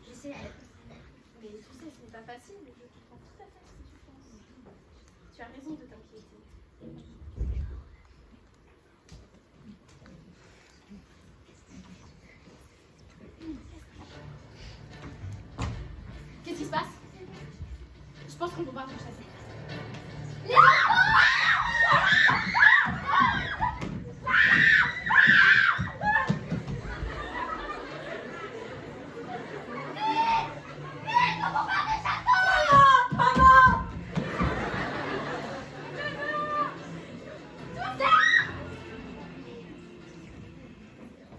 Je sais, Mais tu sais, ce n'est pas facile, je comprends tout à fait ce que tu penses. Tu as raison de t'inquiéter. Qu'est-ce qui se passe? Je pense qu'on peut pas chasser.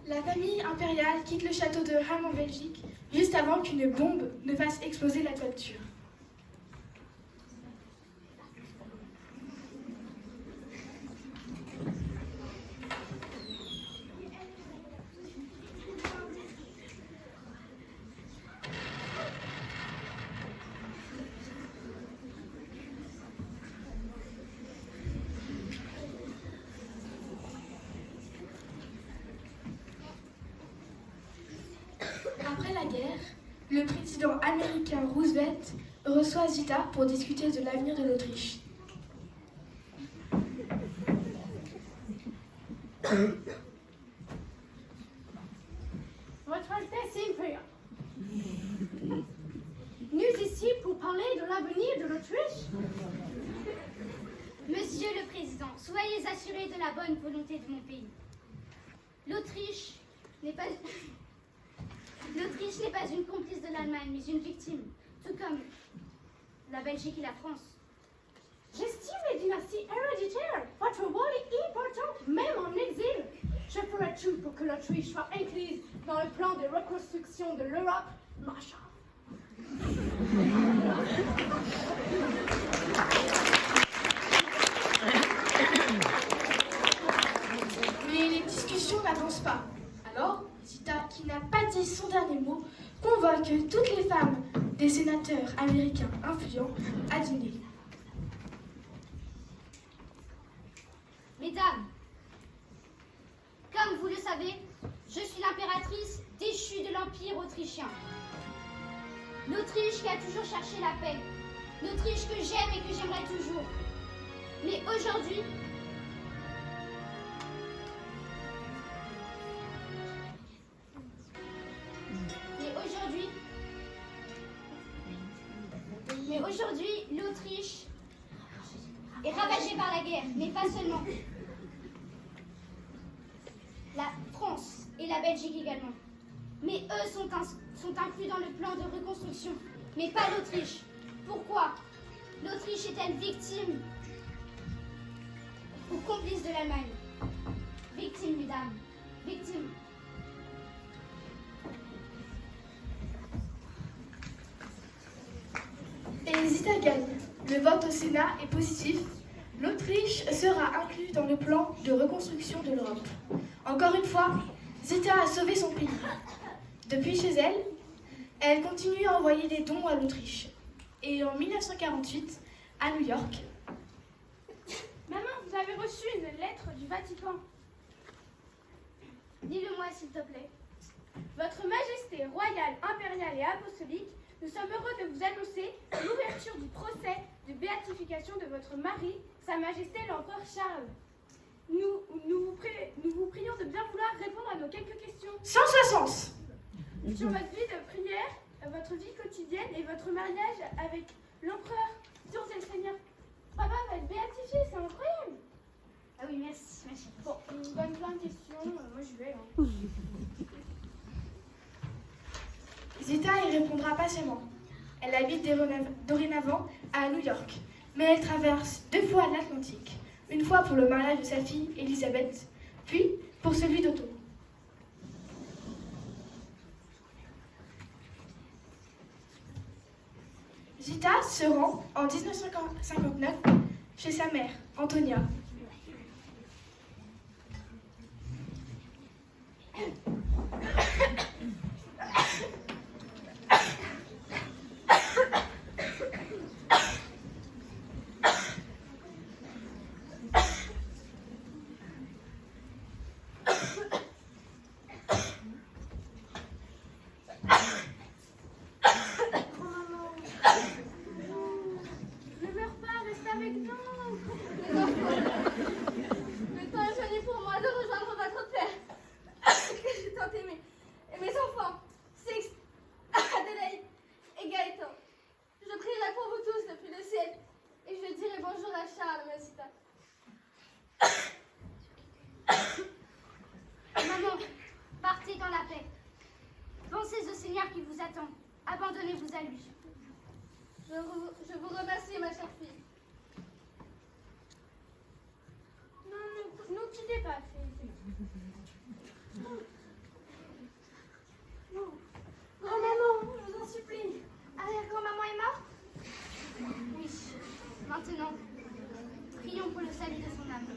La famille impériale quitte le château de Ham en Belgique juste avant qu'une bombe ne fasse exploser la toiture. Après la guerre, le président américain Roosevelt reçoit Zita pour discuter de l'avenir de l'Autriche. Votre Altesse impériale. Nous ici pour parler de l'avenir de l'Autriche. Monsieur le Président, soyez assuré de la bonne volonté de mon pays. L'Autriche n'est pas... L'Autriche n'est pas une complice de l'Allemagne, mais une victime, tout comme la Belgique et la France. J'estime les dynasties héréditaires votre rôle est important, même en exil. Je ferai tout pour que l'Autriche soit incluse dans le plan de reconstruction de l'Europe, Marshall. Mais les discussions n'avancent pas. Alors, Zita, qui n'a pas dit son dernier mot, convoque toutes les femmes des sénateurs américains influents à dîner. Mesdames, comme vous le savez, je suis l'impératrice déchue de l'Empire autrichien. L'Autriche qui a toujours cherché la paix. L'Autriche que j'aime et que j'aimerai toujours. Mais aujourd'hui, l'Autriche est ravagée par la guerre, mais pas seulement. La France et la Belgique également. Mais eux sont inclus dans le plan de reconstruction, mais pas l'Autriche. Pourquoi? L'Autriche est-elle victime ou complice de l'Allemagne? Victime, mesdames. Victime. Et Zita gagne. Le vote au Sénat est positif. L'Autriche sera inclue dans le plan de reconstruction de l'Europe. Encore une fois, Zita a sauvé son pays. Depuis chez elle, elle continue à envoyer des dons à l'Autriche. Et en 1948, à New York, Maman, vous avez reçu une lettre du Vatican. Dis-le-moi, s'il te plaît. Votre Majesté royale, impériale et apostolique, nous sommes heureux de vous annoncer l'ouverture du procès de béatification de votre mari, Sa Majesté l'Empereur Charles. Nous vous prions de bien vouloir répondre à nos quelques questions. Sens la sens. Sur votre vie de prière, votre vie quotidienne et votre mariage avec l'empereur. Dieu c'est le Seigneur. Papa va être béatifié, c'est incroyable. Ah oui, merci, ma chérie. Bon, il me donne plein de questions, moi je vais. Hein. Zita y répondra patiemment. Elle habite dorénavant à New York, mais elle traverse 2 fois l'Atlantique. Une fois pour le mariage de sa fille, Elisabeth, puis pour celui d'Otto. Zita se rend en 1959 chez sa mère, Antonia. Ne meurs pas, reste avec nous. Le temps est venu pour moi de rejoindre votre père, que j'ai tant aimé, et mes enfants, Sixte, Adélaïde et Gaëtan. Je prierai pour vous tous depuis le ciel, et je dirai bonjour à Charles, ma Zita. Maman, partez dans la paix. Pensez au Seigneur qui vous attend. Abandonnez-vous à lui. Je vous remercie, ma chère fille. Non, ne quittez pas, fille. Grand-maman, je vous en supplie. Arrière-grand-maman est morte? Oui. Maintenant, prions pour le salut de son âme.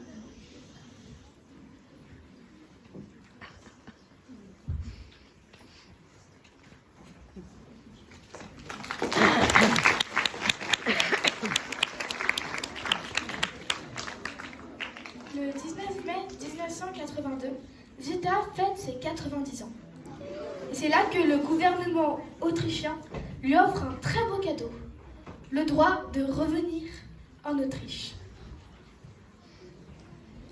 Le 19 mai 1982, Zita fête ses 90 ans. Et c'est là que le gouvernement autrichien lui offre un très beau cadeau, le droit de revenir en Autriche.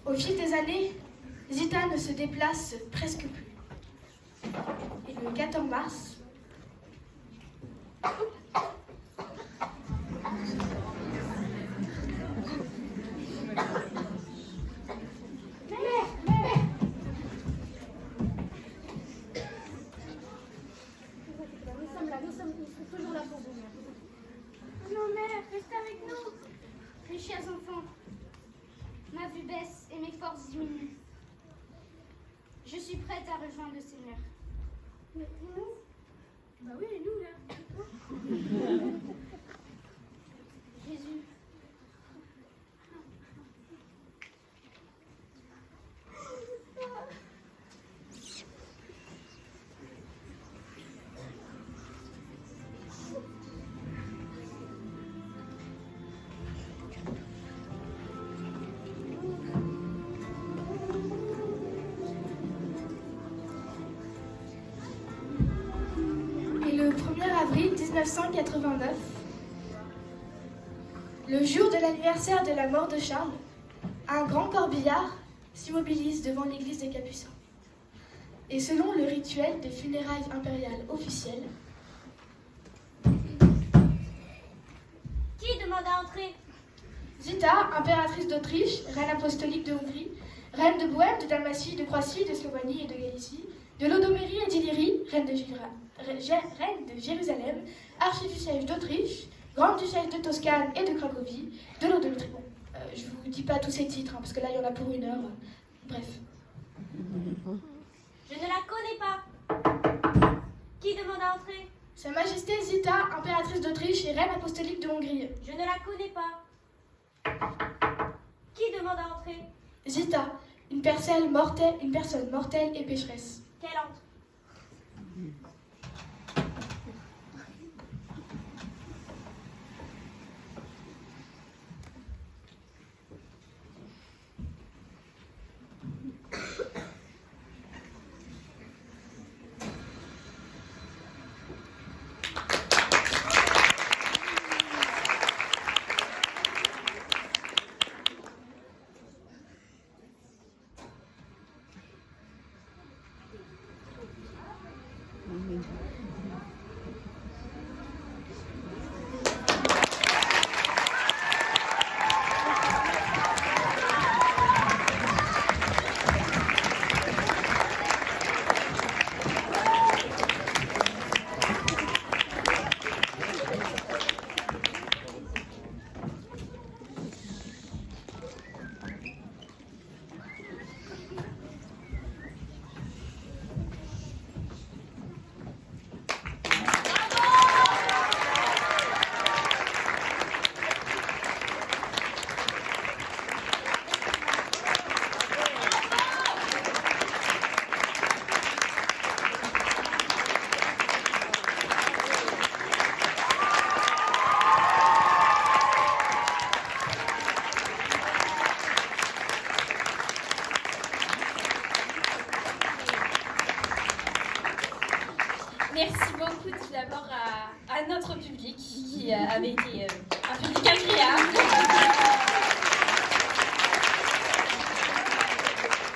Au fil des années, Zita ne se déplace presque plus. Et le 14 mars, Nous sommes toujours là pour vous. Non, mère, restez avec nous. Mes chers enfants, ma vue baisse et mes forces diminuent. Je suis prête à rejoindre le Seigneur. Mais nous? Bah oui, et nous là. Jésus, et le 1er avril 1989, le jour de l'anniversaire de la mort de Charles, un grand corbillard s'immobilise devant l'église des Capucins. Et selon le rituel des funérailles impériales officielles, Qui demande à entrer? Zita, impératrice d'Autriche, reine apostolique de Hongrie, reine de Bohême, de Dalmatie, de Croatie, de Slovénie et de Galicie, de Lodomérie et d'Illyrie, reine de Jérusalem, archiduchesse d'Autriche, grande-duchesse de Toscane et de Cracovie, de Lodomérie. Bon, je vous dis pas tous ces titres, parce que là, il y en a pour 1 heure. Bref. Je ne la connais pas. Qui demande à entrer? Sa Majesté Zita, impératrice d'Autriche et reine apostolique de Hongrie. Je ne la connais pas. Qui demande à entrer? Zita, une personne mortelle et pécheresse. Qu'elle entre. d'abord à notre public qui avait été un public agréable.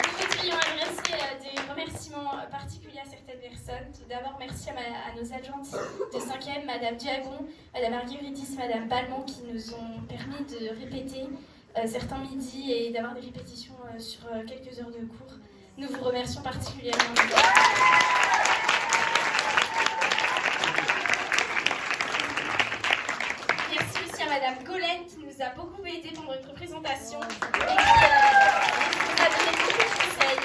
Nous voudrions adresser des remerciements particuliers à certaines personnes. Tout d'abord, merci à nos adjointes de 5e, Madame Duagon, Madame Argueridis, Madame Balmont, qui nous ont permis de répéter certains midis et d'avoir des répétitions sur quelques heures de cours. Nous vous remercions particulièrement. Merci aussi à Madame Golène qui nous a beaucoup aidé pendant notre présentation et qui nous a donné beaucoup de conseils.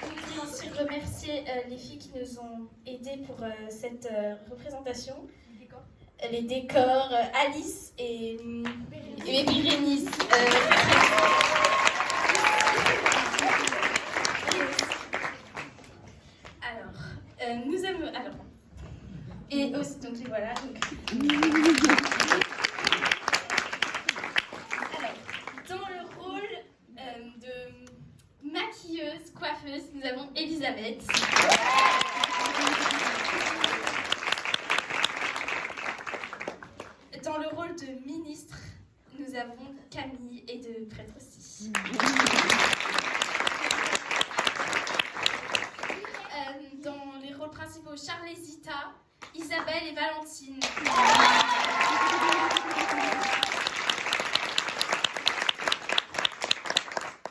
Nous voulons aussi remercier les filles qui nous ont aidés pour cette représentation. Les décors, Alice et Bérénice. Nous aimons. Alors. Et aussi, donc les voilà. Alors, dans le rôle de maquilleuse, coiffeuse, nous avons Elisabeth. Dans le rôle de ministre, nous avons Camille et de prêtre aussi. Dans les rôles principaux, Charles et Zita, Isabelle et Valentine.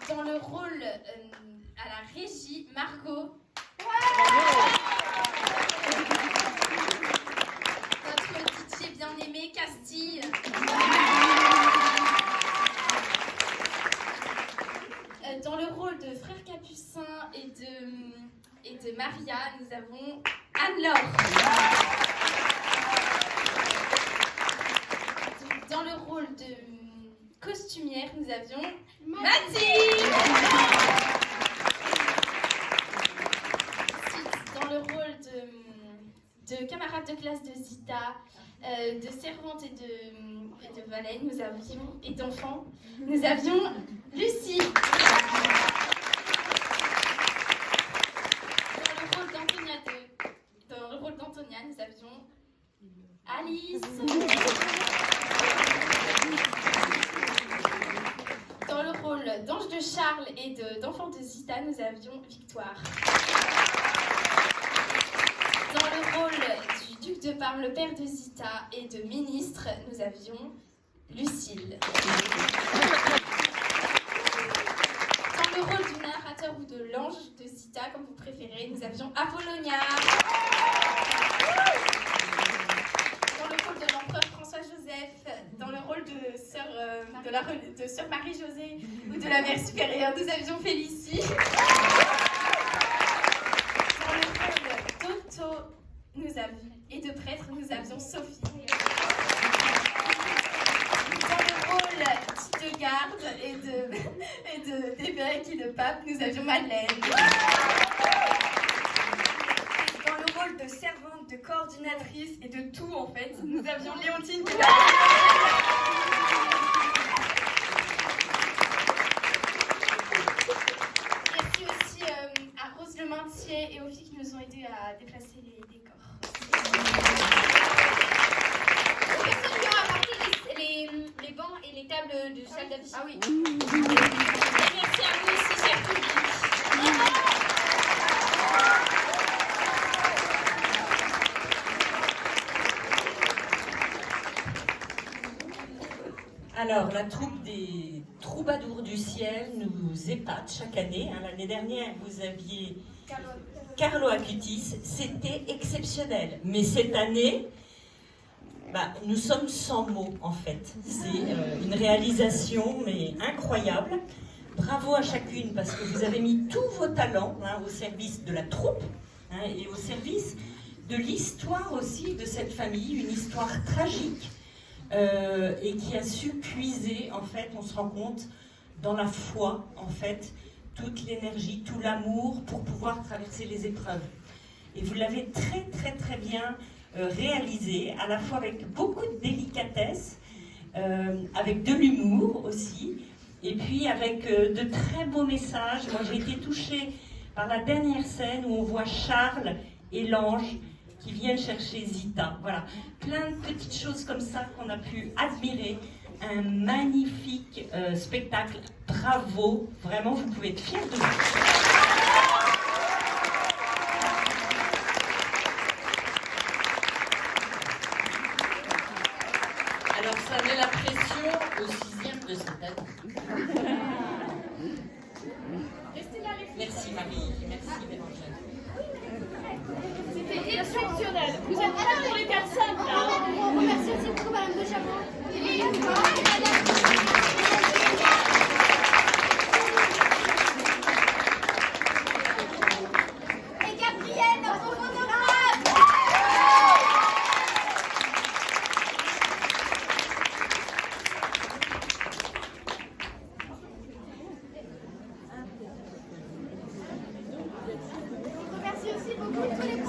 Dans le rôle à la régie, Margot. Notre DJ bien-aimé, Castille. Dans le rôle de frère Capucin et de Maria, nous avons Anne-Laure. Dans le rôle de costumière, nous avions Mathilde. Ensuite, dans le rôle de camarade de classe de Zita, de servante et de valet, nous avions, et d'enfants, nous avions Lucie. Dans le rôle d'Antonia, nous avions Alice. Dans le rôle d'Ange de Charles et d'enfant de Zita, nous avions Victoire. Dans le rôle du duc de Parme, le père de Zita, et de ministre, nous avions Lucille. Dans le rôle du narrateur ou de l'ange de Zita, comme vous préférez, nous avions Apollonia. Dans le rôle de l'empereur François-Joseph, dans le rôle de sœur Marie-Josée ou de la mère supérieure, nous avions Félicie. Dans le rôle d'Otto et de prêtre, nous avions Sophie. Dans le rôle de garde et d'évêque et de pape, nous avions Madeleine. Dans le rôle de servante, de coordinatrice et de tout en fait, nous avions Léontine. Merci aussi à Rose Le Maintier et aux filles qui nous ont aidés à déplacer les décors. Les bancs et les tables de salle d'affichage. Ah oui. Et merci à vous aussi, cher public. Alors, la troupe des Troubadours du Ciel nous épate chaque année. L'année dernière, vous aviez Carlo Acutis. C'était exceptionnel. Mais cette année, nous sommes sans mots, en fait. C'est une réalisation, mais incroyable. Bravo à chacune, parce que vous avez mis tous vos talents au service de la troupe et au service de l'histoire aussi de cette famille, une histoire tragique. Et qui a su puiser, en fait, on se rend compte, dans la foi, en fait, toute l'énergie, tout l'amour pour pouvoir traverser les épreuves. Et vous l'avez très, très, très bien réalisé, à la fois avec beaucoup de délicatesse, avec de l'humour aussi, et puis avec de très beaux messages. Moi, j'ai été touchée par la dernière scène où on voit Charles et l'ange qui viennent chercher Zita. Voilà, plein de petites choses comme ça qu'on a pu admirer. Un magnifique spectacle. Bravo, vraiment, vous pouvez être fiers de vous. Alors, ça met la pression au 6e de cette année. Merci Marie, merci Bérangère.